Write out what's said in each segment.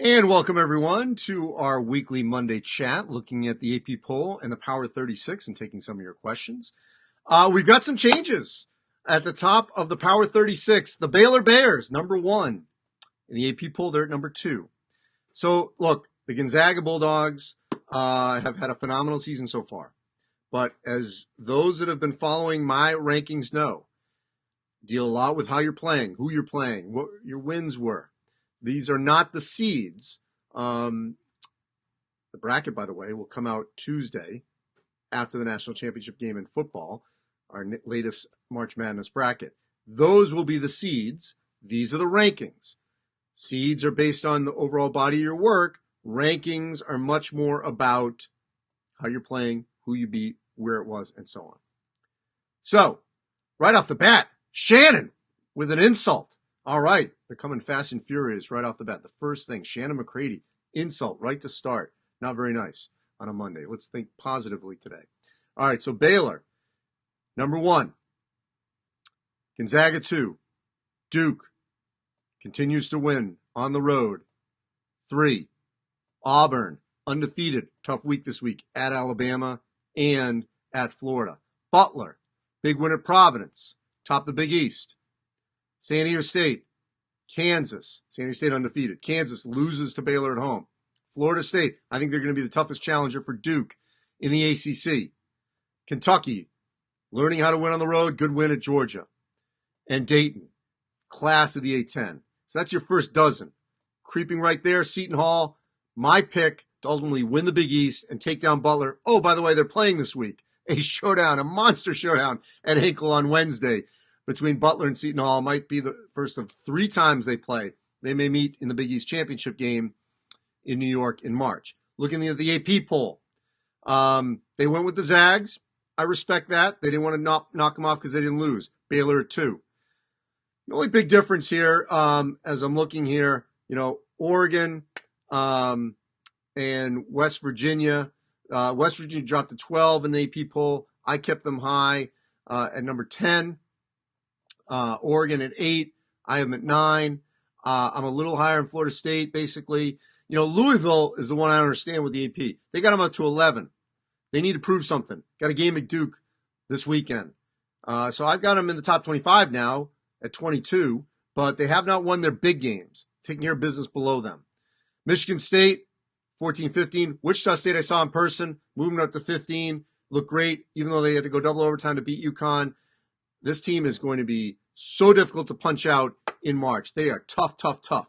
And welcome everyone to our weekly Monday chat, looking at the AP poll and the Power 36 and taking some of your questions. We've got some changes at the top of the Power 36. The Baylor Bears, number 1. In the AP poll, they're at number 2. So look, the Gonzaga Bulldogs have had a phenomenal season so far. But as those that have been following my rankings know, deal a lot with how you're playing, who you're playing, what your wins were. These are not the seeds. The bracket, by the way, will come out Tuesday after the national championship game in football, our latest March Madness bracket. Those will be the seeds. These are the rankings. Seeds are based on the overall body of your work. Rankings are much more about how you're playing, who you beat, where it was, and so on. So, right off the bat, Shannon with an insult. All right, they're coming fast and furious right off the bat. The first thing, Shannon McCready, insult right to start. Not very nice on a Monday. Let's think positively today. All right, so Baylor, number 1. Gonzaga 2. Duke continues to win on the road. 3. Auburn, undefeated, tough week this week at Alabama and at Florida. Butler, big win at Providence, top the Big East. San Diego State, Kansas. San Diego State undefeated. Kansas loses to Baylor at home. Florida State, I think they're going to be the toughest challenger for Duke in the ACC. Kentucky, learning how to win on the road, good win at Georgia. And Dayton, class of the A-10. So that's your first dozen. Creeping right there, Seton Hall, my pick to ultimately win the Big East and take down Butler. Oh, by the way, they're playing this week. A showdown, a monster showdown at Hinkle on Wednesday between Butler and Seton Hall. Might be the first of 3 times they play. They may meet in the Big East Championship game in New York in March. Looking at the AP poll, they went with the Zags. I respect that. They didn't want to knock them off because they didn't lose. Baylor at 2. The only big difference here, as I'm looking here, Oregon and West Virginia. West Virginia dropped to 12 in the AP poll. I kept them high at number 10. Oregon at 8. I have them at 9. I'm a little higher in Florida State, basically. Louisville is the one I don't understand with the AP. They got them up to 11. They need to prove something. Got a game at Duke this weekend. So I've got them in the top 25 now at 22, but they have not won their big games, taking care of business below them. Michigan State, 14-15. Wichita State I saw in person, moving up to 15. Looked great, even though they had to go double overtime to beat UConn. This team is going to be so difficult to punch out in March. They are tough, tough, tough.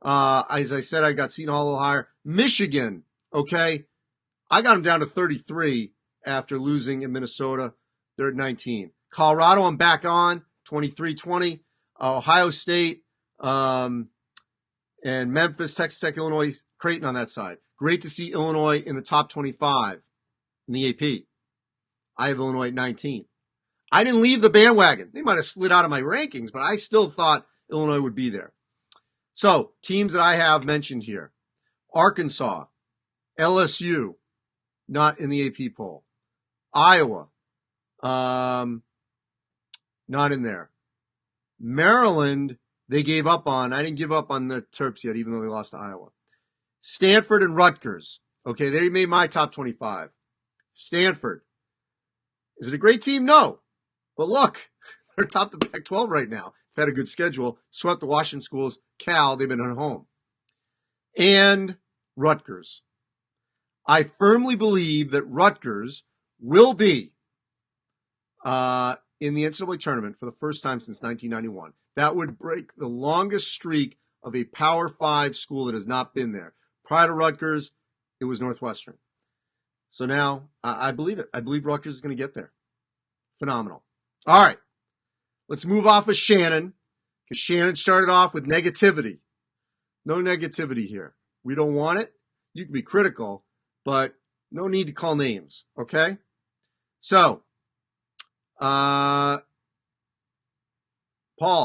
As I said, I got Seton Hall a little higher. Michigan, okay. I got them down to 33 after losing in Minnesota. They're at 19. Colorado, I'm back on, 23-20. Ohio State, and Memphis, Texas Tech, Illinois, Creighton on that side. Great to see Illinois in the top 25 in the AP. I have Illinois at 19. I didn't leave the bandwagon. They might have slid out of my rankings, but I still thought Illinois would be there. So, teams that I have mentioned here. Arkansas, LSU, not in the AP poll. Iowa, not in there. Maryland, they gave up on. I didn't give up on the Terps yet, even though they lost to Iowa. Stanford and Rutgers. Okay, they made my top 25. Stanford. Is it a great team? No. But look, they're top of the Pac-12 right now. They've had a good schedule. Swept the Washington schools. Cal, they've been at home. And Rutgers. I firmly believe that Rutgers will be in the NCAA tournament for the first time since 1991. That would break the longest streak of a Power 5 school that has not been there. Prior to Rutgers, it was Northwestern. So now I believe it. I believe Rutgers is going to get there. Phenomenal. All right. Let's move off of Shannon, because Shannon started off with negativity. No negativity here. We don't want it. You can be critical, but no need to call names, okay? So, Paul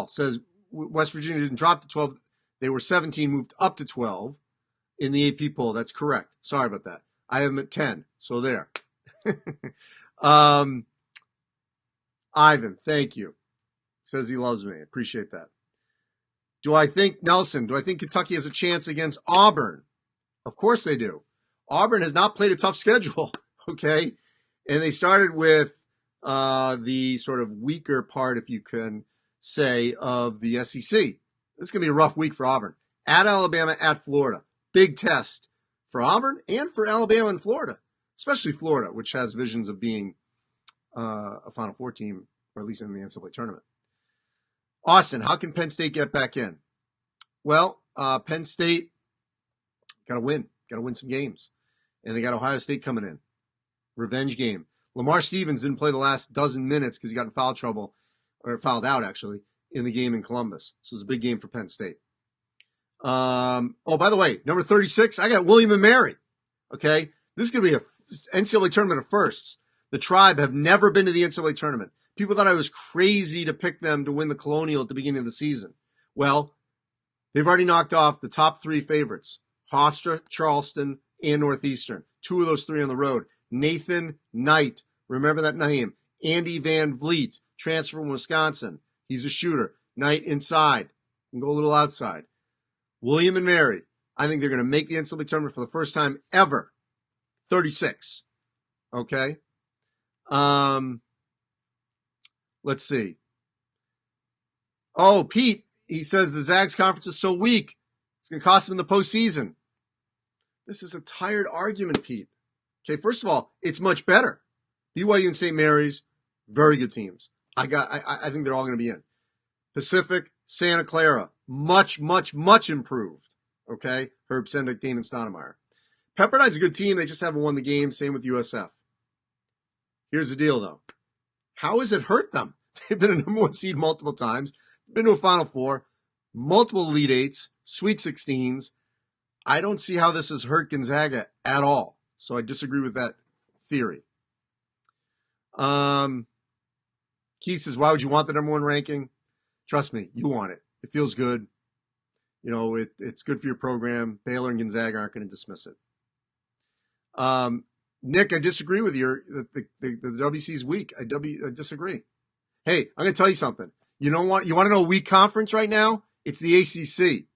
says West Virginia didn't drop to 12. They were 17, moved up to 12 in the AP poll. That's correct. Sorry about that. I have them at 10, so there. Ivan, thank you. Says he loves me. Appreciate that. Do I think Kentucky has a chance against Auburn? Of course they do. Auburn has not played a tough schedule, okay? And they started with the sort of weaker part, if you can say, of the SEC. This is going to be a rough week for Auburn. At Alabama, at Florida. Big test for Auburn and for Alabama and Florida, especially Florida, which has visions of being a Final Four team, or at least in the NCAA tournament. Austin, how can Penn State get back in? Well, Penn State got to win some games. And they got Ohio State coming in. Revenge game. Lamar Stevens didn't play the last dozen minutes because he got in foul trouble, or fouled out actually, in the game in Columbus. So it's a big game for Penn State. By the way, number 36, I got William and Mary. Okay? This is going to be an NCAA tournament of firsts. The Tribe have never been to the NCAA tournament. People thought I was crazy to pick them to win the Colonial at the beginning of the season. Well, they've already knocked off the top three favorites. Hofstra, Charleston, and Northeastern. Two of those three on the road. Nathan Knight, remember that name. Andy Van Vliet, transfer from Wisconsin. He's a shooter. Knight inside. Can go a little outside. William and Mary, I think they're going to make the NCAA tournament for the first time ever. 36. Okay? Let's see. Oh, Pete, he says the Zags conference is so weak. It's going to cost them in the postseason. This is a tired argument, Pete. Okay, first of all, it's much better. BYU and St. Mary's, very good teams. I think they're all going to be in. Pacific, Santa Clara, much, much, much improved. Okay, Herb Sendek, Damon Stoudemire. Pepperdine's a good team. They just haven't won the game. Same with USF. Here's the deal, though. How has it hurt them? They've been a number one seed multiple times, been to a Final Four, multiple Elite Eights, Sweet 16s. I don't see how this has hurt Gonzaga at all. So I disagree with that theory. Keith says, why would you want the number one ranking? Trust me, you want it. It feels good. You know, it's good for your program. Baylor and Gonzaga aren't going to dismiss it. Nick, I disagree with you. The WC's weak. I disagree. Hey, I'm going to tell you something. You know what? You want to know a weak conference right now? It's the ACC.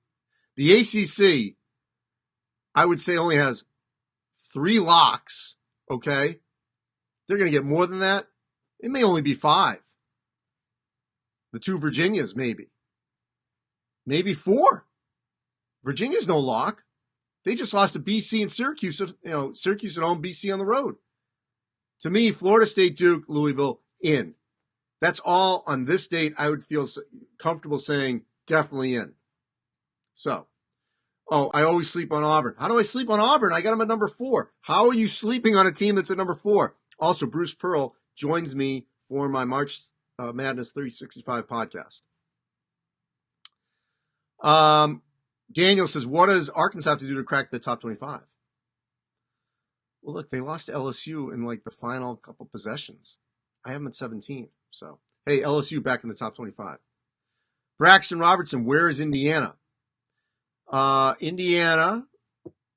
The ACC, I would say, only has 3 locks, okay? They're going to get more than that. It may only be 5. The 2 Virginias, maybe. Maybe 4. Virginia's no lock. They just lost to BC and Syracuse. Syracuse at home, BC on the road. To me, Florida State, Duke, Louisville, in. That's all on this date. I would feel comfortable saying definitely in. So, I always sleep on Auburn. How do I sleep on Auburn? I got them at number 4. How are you sleeping on a team that's at number 4? Also, Bruce Pearl joins me for my March Madness 365 podcast. Daniel says, what does Arkansas have to do to crack the top 25? Well, look, they lost to LSU in like the final couple possessions. I have them at 17. So, hey, LSU back in the top 25. Braxton Robertson, where is Indiana? Indiana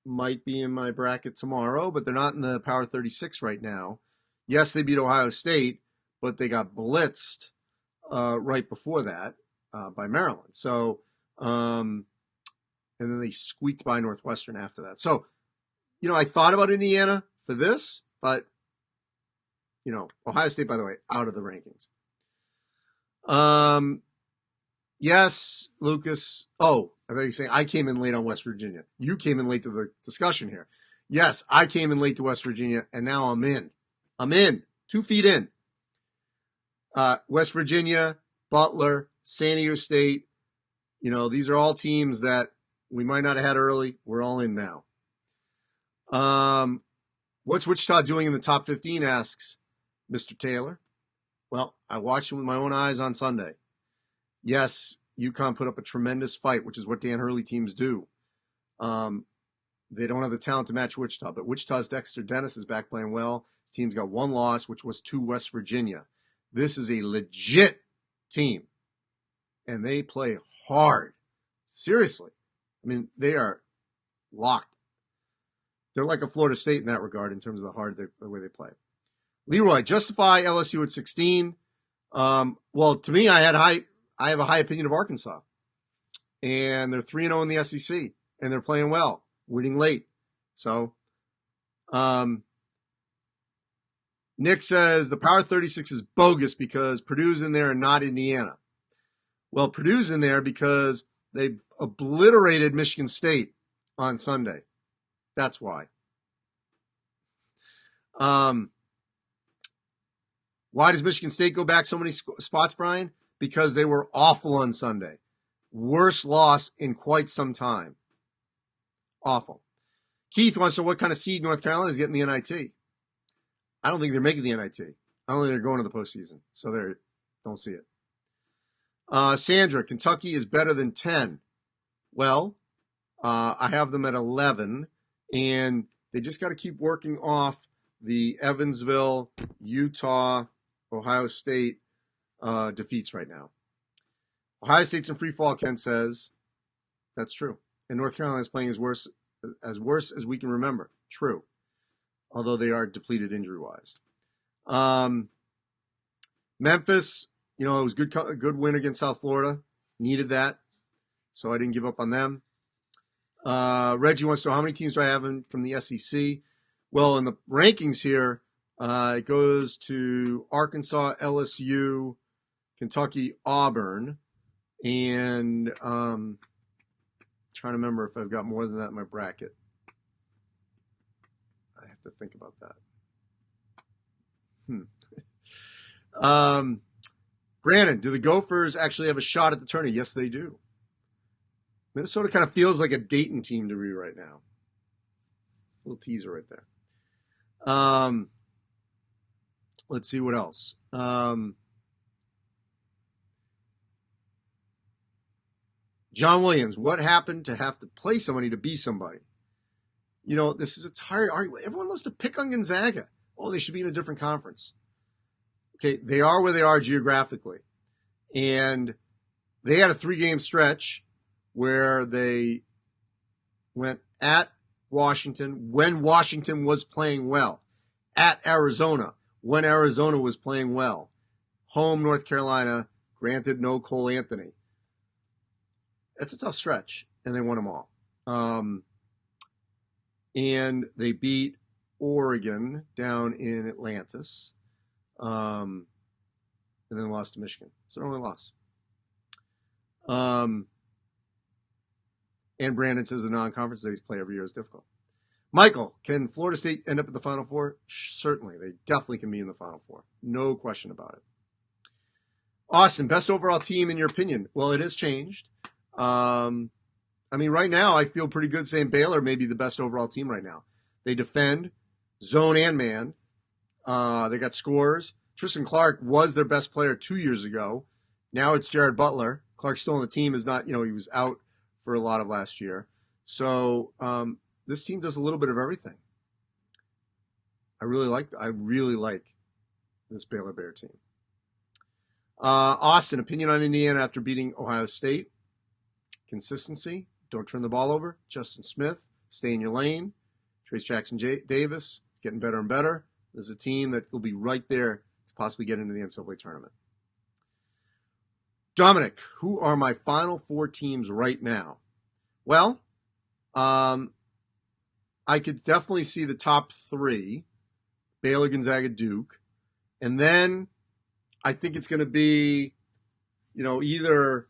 might be in my bracket tomorrow, but they're not in the Power 36 right now. Yes, they beat Ohio State, but they got blitzed right before that by Maryland. So, and then they squeaked by Northwestern after that. So, I thought about Indiana for this, but, Ohio State, by the way, out of the rankings. Yes, Lucas. Oh, I thought you were saying I came in late on West Virginia. You came in late to the discussion here. Yes, I came in late to West Virginia, and now I'm in. 2 feet in. West Virginia, Butler, San Diego State. These are all teams that we might not have had early. We're all in now. What's Wichita doing in the top 15, asks Mr. Taylor. Well, I watched them with my own eyes on Sunday. Yes, UConn put up a tremendous fight, which is what Dan Hurley teams do. They don't have the talent to match Wichita, but Wichita's Dexter Dennis is back playing well. The team's got 1 loss, which was to West Virginia. This is a legit team, and they play hard. Seriously. I mean, they are locked. They're like a Florida State in that regard in terms of the way they play. Leroy, justify LSU at 16. Well, to me, I have a high opinion of Arkansas. and they're 3-0 in the SEC, and they're playing well, winning late. So, Nick says the Power 36 is bogus because Purdue's in there and not Indiana. Well, Purdue's in there because they obliterated Michigan State on Sunday. That's why. Why does Michigan State go back so many spots, Brian? Because they were awful on Sunday. Worst loss in quite some time. Awful. Keith wants to know what kind of seed North Carolina is getting the NIT. I don't think they're making the NIT. I don't think they're going to the postseason. So they don't see it. Sandra, Kentucky is better than 10. Well, I have them at 11, and they just got to keep working off the Evansville, Utah, Ohio State defeats right now. Ohio State's in free fall, Ken says. That's true. And North Carolina is playing as worse as we can remember. True. Although they are depleted injury-wise. Memphis, it was a good win against South Florida. Needed that. So I didn't give up on them. Reggie wants to know how many teams do I have from the SEC? Well, in the rankings here, it goes to Arkansas, LSU, Kentucky, Auburn, and trying to remember if I've got more than that in my bracket. I have to think about that. Brandon, do the Gophers actually have a shot at the tourney? Yes, they do. Minnesota kind of feels like a Dayton team to me right now. Little teaser right there. Let's see what else. John Williams, what happened to have to play somebody to be somebody? This is a tired argument. Everyone loves to pick on Gonzaga. Oh, they should be in a different conference. Okay, they are where they are geographically. And they had a 3-game stretch where they went at Washington when Washington was playing well, at Arizona when Arizona was playing well, home North Carolina, granted no Cole Anthony. That's a tough stretch, and they won them all. And they beat Oregon down in Atlantis, and then lost to Michigan. It's their only loss. And Brandon says the non-conference they play every year is difficult. Michael, can Florida State end up at the Final Four? Certainly. They definitely can be in the Final Four. No question about it. Austin, best overall team in your opinion? Well, it has changed. Right now I feel pretty good saying Baylor may be the best overall team right now. They defend zone and man. They got scores. Tristan Clark was their best player 2 years ago. Now it's Jared Butler. Clark's still on the team. Is not, he was out for a lot of last year. So this team does a little bit of everything. I really like this Baylor Bear team. Austin, opinion on Indiana after beating Ohio State? Consistency. Don't turn the ball over. Justin Smith, stay in your lane. Trace Jackson Davis, getting better and better. There's a team that will be right there to possibly get into the NCAA tournament. Dominic, who are my Final Four teams right now? Well, I could definitely see the top 3, Baylor, Gonzaga, Duke. And then I think it's going to be, either,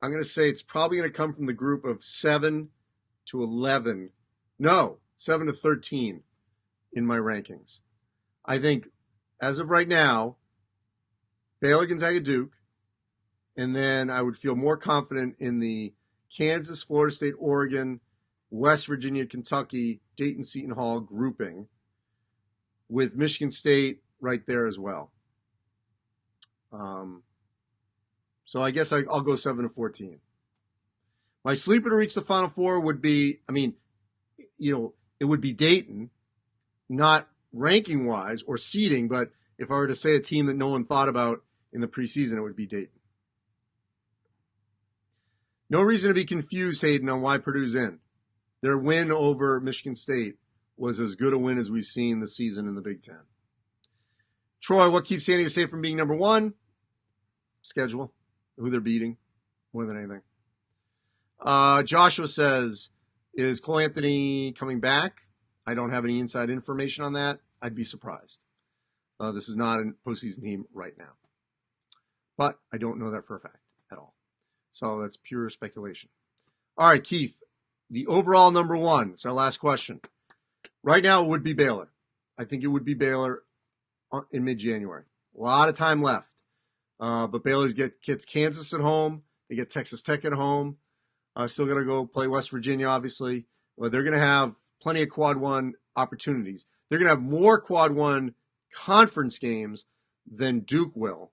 I'm going to say it's probably going to come from the group of 7 to 11. No, 7 to 13 in my rankings. I think, as of right now, Baylor, Gonzaga, Duke. And then I would feel more confident in the Kansas, Florida State, Oregon, West Virginia, Kentucky, Dayton, Seton Hall grouping, with Michigan State right there as well. So I guess I'll go 7 to 14. My sleeper to reach the Final Four would be, it would be Dayton, not ranking-wise or seeding, but if I were to say a team that no one thought about in the preseason, it would be Dayton. No reason to be confused, Hayden, on why Purdue's in. Their win over Michigan State was as good a win as we've seen this season in the Big Ten. Troy, what keeps San Diego State from being number 1? Schedule, who they're beating, more than anything. Joshua says, is Cole Anthony coming back? I don't have any inside information on that. I'd be surprised. This is not a postseason team right now. But I don't know that for a fact at all. So that's pure speculation. All right, Keith, the overall number one. It's our last question. Right now, it would be Baylor. I think it would be Baylor in mid-January. A lot of time left. But Baylor gets Kansas at home. They get Texas Tech at home. Still got to go play West Virginia, obviously. Well, they're going to have plenty of quad one opportunities. They're going to have more quad one conference games than Duke will.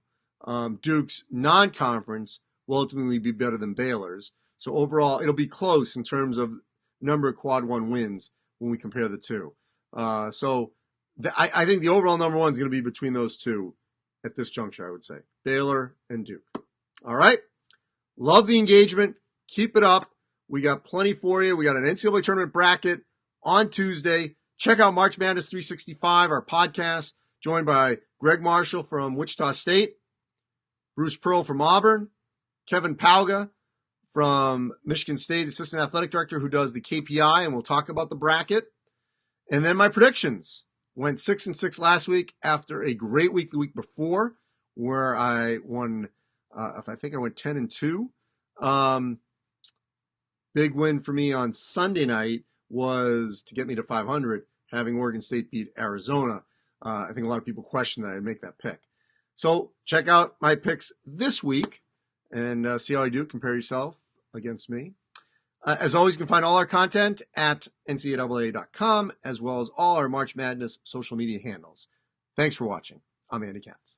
Duke's non-conference will ultimately be better than Baylor's. So overall, it'll be close in terms of number of quad one wins when we compare the two. I think the overall number one is going to be between those two at this juncture, I would say. Baylor and Duke. All right. Love the engagement. Keep it up. We got plenty for you. We got an NCAA tournament bracket on Tuesday. Check out March Madness 365, our podcast, joined by Greg Marshall from Wichita State, Bruce Pearl from Auburn, Kevin Pauga from Michigan State, Assistant Athletic Director, who does the KPI, and we'll talk about the bracket. And then my predictions. Went 6-6 last week after a great week the week before, where I won, I think I went 10-2. Big win for me on Sunday night was to get me to 500, having Oregon State beat Arizona. I think a lot of people questioned that I'd make that pick. So check out my picks this week and see how I do. Compare yourself against me. As always, you can find all our content at ncaa.com, as well as all our March Madness social media handles. Thanks for watching. I'm Andy Katz.